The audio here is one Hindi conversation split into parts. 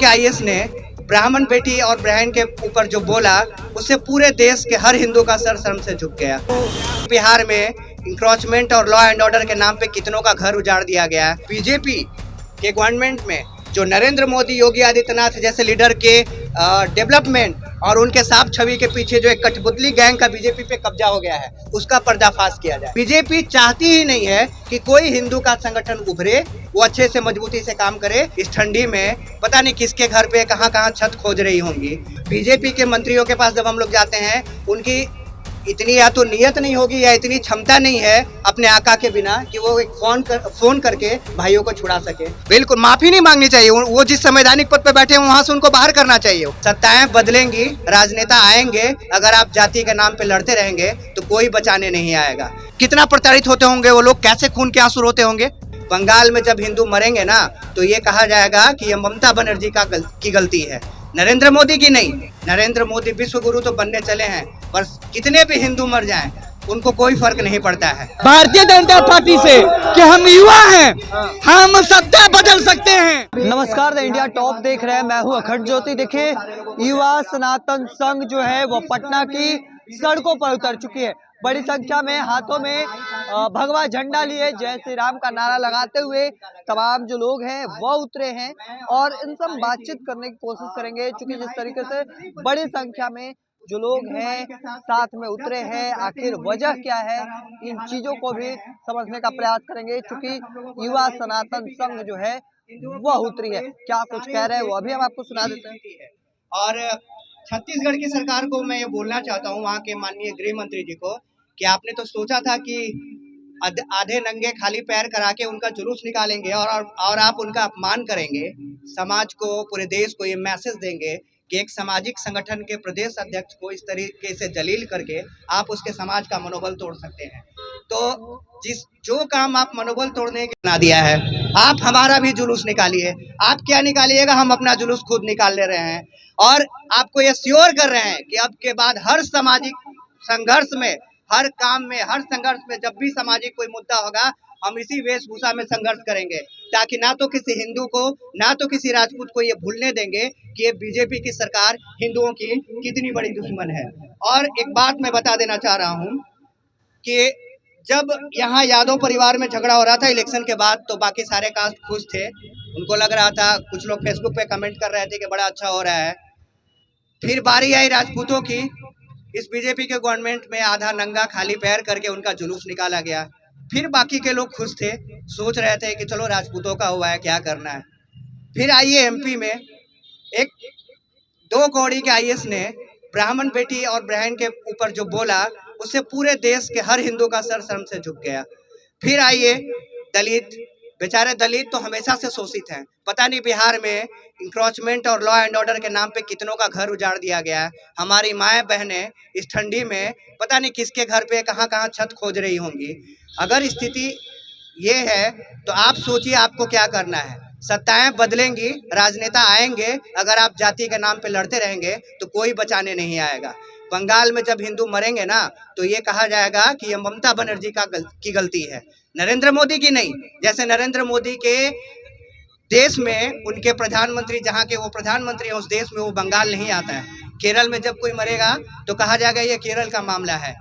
आईएएस ने ब्राह्मण बेटी और बहन के ऊपर जो बोला, उससे पूरे देश के हर हिंदू का सर शर्म से झुक गया। बिहार में इंक्रोचमेंट और लॉ एंड ऑर्डर के नाम पे कितनों का घर उजाड़ दिया गया है। बीजेपी के गवर्नमेंट में जो नरेंद्र मोदी, योगी आदित्यनाथ जैसे लीडर के डेवलपमेंट और उनके साफ छवि के पीछे जो एक कठपुतली गैंग का बीजेपी पे कब्जा हो गया है, उसका पर्दाफाश किया जाए। बीजेपी चाहती ही नहीं है कि कोई हिंदू का संगठन उभरे, वो अच्छे से मजबूती से काम करे। इस ठंडी में पता नहीं किसके घर पे कहाँ कहाँ छत खोज रही होंगी। बीजेपी के मंत्रियों के पास जब हम लोग जाते हैं, उनकी इतनी या तो नियत नहीं होगी या इतनी क्षमता नहीं है अपने आका के बिना कि वो एक फोन करके भाइयों को छुड़ा सके। बिल्कुल माफी नहीं मांगनी चाहिए, वो जिस संवैधानिक पद पे बैठे हैं वहां से उनको बाहर करना चाहिए। सत्ताएं बदलेंगी, राजनेता आएंगे, अगर आप जाति के नाम पे लड़ते रहेंगे तो कोई बचाने नहीं आएगा। कितना प्रताड़ित होते होंगे वो लोग, कैसे खून के आंसू रोते होंगे। बंगाल में जब हिंदू मरेंगे ना तो ये कहा जाएगा कि ये ममता बनर्जी की गलती है, नरेंद्र मोदी की नहीं। नरेंद्र मोदी विश्व गुरु तो बनने चले हैं, पर कितने भी हिंदू मर जाएं उनको कोई फर्क नहीं पड़ता है। भारतीय जनता पार्टी से कि हम युवा हैं, हम सत्ता बदल सकते हैं। नमस्कार, द इंडिया टॉप देख रहे हैं, मैं हूं अखंड ज्योति। देखिए, युवा सनातन संघ जो है वो पटना की सड़कों पर उतर चुकी है। बड़ी संख्या में हाथों में भगवा झंडा लिए जय श्री राम का नारा लगाते हुए तमाम जो लोग हैं वो उतरे हैं और इनसे हम बातचीत करने की कोशिश करेंगे। क्योंकि जिस तरीके से बड़ी संख्या में जो लोग हैं साथ में उतरे हैं, आखिर वजह क्या है, इन चीजों को भी समझने का प्रयास करेंगे। क्योंकि युवा सनातन संघ जो है वह उतरी है, क्या कुछ कह रहे हैं वो अभी हम आपको सुना देते हैं। और छत्तीसगढ़ की सरकार को मैं ये बोलना चाहता हूँ, वहाँ के माननीय गृह मंत्री जी को, कि आपने तो सोचा था कि आधे नंगे खाली पैर करा के उनका जुलूस निकालेंगे और आप उनका अपमान करेंगे, समाज को, पूरे देश को ये मैसेज देंगे कि एक सामाजिक संगठन के प्रदेश अध्यक्ष को इस तरीके से जलील करके आप उसके समाज का मनोबल तोड़ सकते हैं। तो जो काम आप मनोबल तोड़ने के बना दिया है, आप हमारा भी जुलूस निकालिए। आप क्या निकालिएगा, हम अपना जुलूस खुद निकाल ले रहे हैं और आपको ये श्योर कर रहे हैं कि अब के बाद हर सामाजिक संघर्ष में, हर काम में, हर संघर्ष में जब भी सामाजिक कोई मुद्दा होगा, हम इसी वेशभूषा में संघर्ष करेंगे, ताकि ना तो किसी हिंदू को, ना तो किसी राजपूत को ये भूलने देंगे कि ये बीजेपी की सरकार हिंदुओं की कितनी बड़ी दुश्मन है। और एक बात मैं बता देना चाह रहा हूँ कि जब यहाँ यादव परिवार में झगड़ा हो रहा था इलेक्शन के बाद, तो बाकी सारे कास्ट खुश थे, उनको लग रहा था, कुछ लोग फेसबुक पे कमेंट कर रहे थे कि बड़ा अच्छा हो रहा है। फिर बारी आई राजपूतों की, इस बीजेपी के गवर्नमेंट में आधा नंगा खाली पैर करके उनका जुलूस निकाला गया। फिर बाकी के लोग खुश थे, सोच रहे थे कि चलो राजपूतों का हुआ है, क्या करना है। फिर आइए एमपी में एक 2 कौड़ी के आईएएस ने ब्राह्मण बेटी और बहन के ऊपर जो बोला, उससे पूरे देश के हर हिंदू का सर शर्म से झुक गया। फिर आइए दलित, बेचारे दलित तो हमेशा से शोषित हैं, पता नहीं बिहार में इंक्रोचमेंट और लॉ एंड ऑर्डर के नाम पे कितनों का घर उजाड़ दिया गया है। हमारी माएँ बहनें इस ठंडी में पता नहीं किसके घर पे कहाँ कहाँ छत खोज रही होंगी। अगर स्थिति ये है तो आप सोचिए आपको क्या करना है। सत्ताएं बदलेंगी, राजनेता आएंगे, अगर आप जाति के नाम पे लड़ते रहेंगे तो कोई बचाने नहीं आएगा। बंगाल में जब हिंदू मरेंगे ना तो ये कहा जाएगा कि ये ममता बनर्जी की गलती है, नरेंद्र मोदी की नहीं। जैसे नरेंद्र मोदी के देश में उनके प्रधानमंत्री, जहाँ के वो प्रधानमंत्री हैं उस देश में वो बंगाल नहीं आता है। केरल में जब कोई मरेगा तो कहा जाएगा ये केरल का मामला है।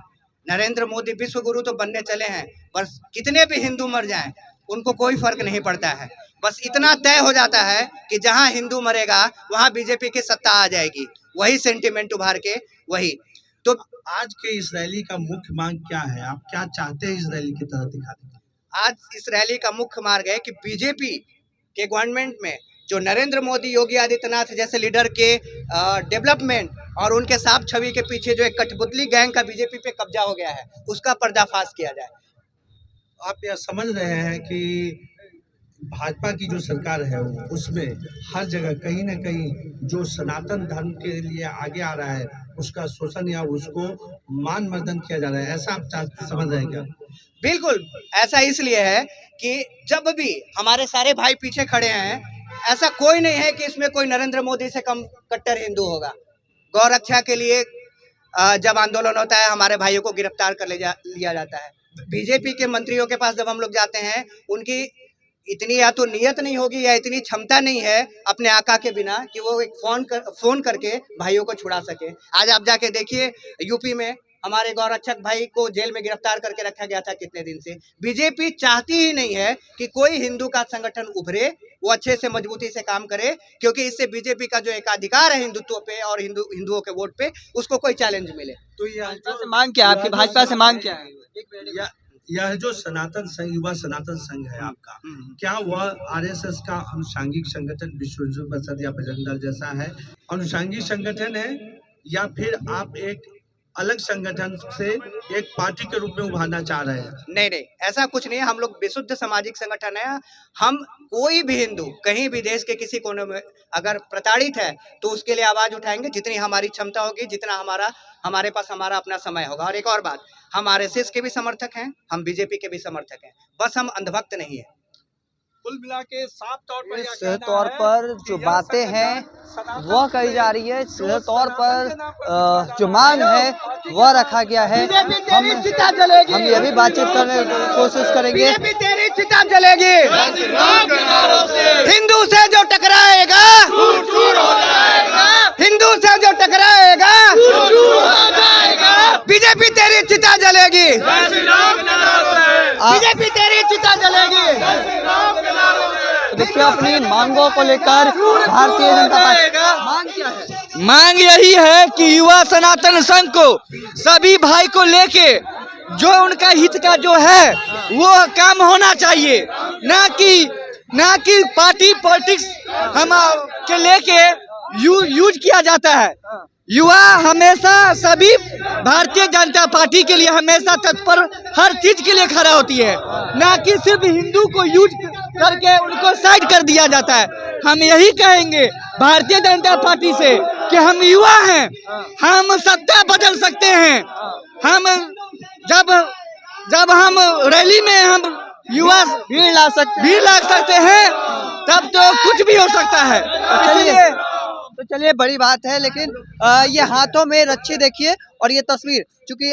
नरेंद्र मोदी विश्व गुरु तो बनने चले हैं, पर कितने भी हिंदू मर जाएं उनको कोई फर्क नहीं पड़ता है। बस इतना तय हो जाता है कि जहां हिंदू मरेगा वहां बीजेपी की सत्ता आ जाएगी, वही सेंटिमेंट उभार के वही। तो आज के इस रैली का मुख्य मांग क्या है, आप क्या चाहते हैं इस रैली की तरह दिखा दें? आज इस रैली का मुख्य मार्ग है कि बीजेपी के गवर्नमेंट में जो नरेंद्र मोदी, योगी आदित्यनाथ जैसे लीडर के डेवलपमेंट और उनके साफ छवि के पीछे जो एक कठपुतली गैंग का बीजेपी पे कब्जा हो गया है, उसका पर्दाफाश किया जाए। आप यह समझ रहे हैं कि भाजपा की जो सरकार है उसमें हर जगह कहीं ना कहीं जो सनातन धर्म के लिए आगे आ रहा है उसका शोषण या उसको मान मर्दन किया जा रहा है, ऐसा आप समझ रहे हैं क्या? बिल्कुल ऐसा इसलिए है कि जब भी हमारे सारे भाई पीछे खड़े हैं, ऐसा कोई नहीं है कि इसमें कोई नरेंद्र मोदी से कम कट्टर हिंदू होगा। गौ रक्षा के लिए जब आंदोलन होता है हमारे भाइयों को गिरफ्तार कर लिया जाता है। बीजेपी के मंत्रियों के पास जब हम लोग जाते हैं, उनकी इतनी या तो नियत नहीं होगी या इतनी क्षमता नहीं है अपने आका के बिना कि वो एक फोन करके भाइयों को छुड़ा सके। आज आप जाके देखिए यूपी में हमारे गौरक्षक भाई को जेल में गिरफ्तार करके रखा गया था कितने दिन से। बीजेपी चाहती ही नहीं है कि कोई हिंदू का संगठन उभरे, वो अच्छे से मजबूती से काम करे, क्योंकि इससे बीजेपी का जो एक अधिकार है हिंदुत्व पे और हिंदुओं के वोट पे, उसको कोई चैलेंज मिले। तो मांग क्या आपकी, भाजपा से मांग क्या है? यह जो सनातन संघ, युवा सनातन संघ है आपका, क्या वह आरएसएस का अनुषांगिक संगठन, विश्व हिंदू परिषद या बजरंग दल जैसा है अनुषांगिक संगठन है, या फिर आप एक अलग संगठन से एक पार्टी के रूप में उभारना चाह रहे हैं? नहीं नहीं, ऐसा कुछ नहीं है। हम लोग विशुद्ध सामाजिक संगठन है। हम कोई भी हिंदू कहीं भी देश के किसी कोने में अगर प्रताड़ित है तो उसके लिए आवाज उठाएंगे, जितनी हमारी क्षमता होगी, जितना हमारे पास हमारा अपना समय होगा। और एक और बात, हम आरएसएस के भी समर्थक हैं, हम बीजेपी के भी समर्थक हैं, बस हम अंधभक्त नहीं है। कुल मिला के साफ तौर पर सीधे तौर पर जो बातें हैं वह कही जा रही है, सीधे तौर पर जो मांग है वह रखा गया है। हम ये भी बातचीत करने की कोशिश करेंगे। तेरी चिता जलेगी, हिंदू से जो टकराएगा, हिंदू से जो टकराएगा, बीजेपी तेरी चिता जलेगी, बीजेपी तेरी चिता जलेगी। देखिए अपनी मांगों को लेकर भारतीय जनता पार्टी मांग क्या है? मांग यही है कि युवा सनातन संघ को सभी भाई को लेके जो उनका हित का जो है वो काम होना चाहिए, ना कि पार्टी पॉलिटिक्स हम के लेके यूज किया जाता है। युवा हमेशा सभी भारतीय जनता पार्टी के लिए हमेशा तत्पर हर चीज के लिए खड़ा होती है, ना कि सिर्फ हिंदू को यूज करके उनको साइड कर दिया जाता है। हम यही कहेंगे भारतीय जनता पार्टी से कि हम युवा हैं, हम सत्ता बदल सकते हैं। हम जब हम रैली में हम युवा भीड़ ला सकते हैं, तब तो कुछ भी हो सकता है। तो चलिए बड़ी बात है, लेकिन ये हाथों में रच्छी देखिए और ये तस्वीर, चूंकि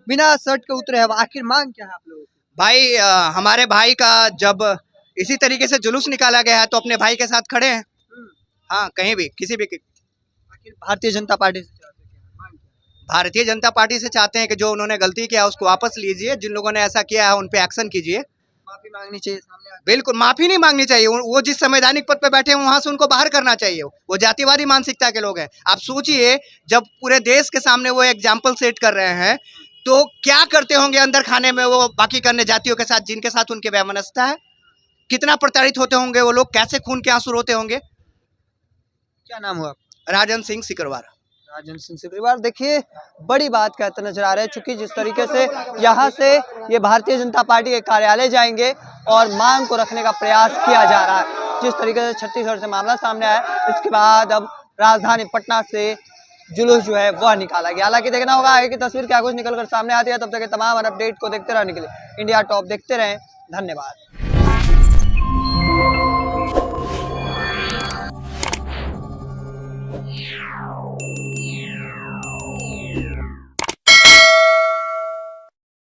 बिना शर्ट के उतरे हैं, आखिर मांग क्या है आप लोगों की? भाई हमारे भाई का जब इसी तरीके से जुलूस निकाला गया है तो अपने भाई के साथ खड़े हैं। हाँ, कहीं भी किसी भी। आखिर भारतीय जनता पार्टी से भारतीय जनता पार्टी से चाहते हैं कि जो उन्होंने गलती किया उसको वापस लीजिए, जिन लोगों ने ऐसा किया है उन पे एक्शन कीजिए, माफी मांगनी चाहिए सामने। बिल्कुल माफी नहीं मांगनी चाहिए। वो जिस संवैधानिक पद पे बैठे हैं वहां से उनको बाहर करना चाहिए। वो जातिवादी मानसिकता के लोग हैं। आप सोचिए, जब पूरे देश के सामने वो एग्जाम्पल सेट कर रहे हैं तो क्या करते होंगे अंदर खाने में वो बाकी करने जातियों के साथ, जिनके साथ उनके वैमनस्यता है। कितना प्रताड़ित होते होंगे वो लोग, कैसे खून के आंसू रोते होंगे। क्या नाम हुआ? राजन सिंह सिकरवार। राजन सिंह सिकरवार। देखिए बड़ी बात कहते नजर आ रहे हैं, चूंकि जिस तरीके से यहाँ से ये भारतीय जनता पार्टी के कार्यालय जाएंगे और मांग को रखने का प्रयास किया जा रहा है। जिस तरीके से छत्तीसगढ़ से मामला सामने आया, इसके बाद अब राजधानी पटना से जुलूस जो है वह निकाला गया। हालांकि देखना होगा आगे की तस्वीर क्या कुछ निकल कर सामने आती है। तब तक के तमाम अपडेट को देखते रहने के लिए इंडिया टॉप देखते रहें। धन्यवाद।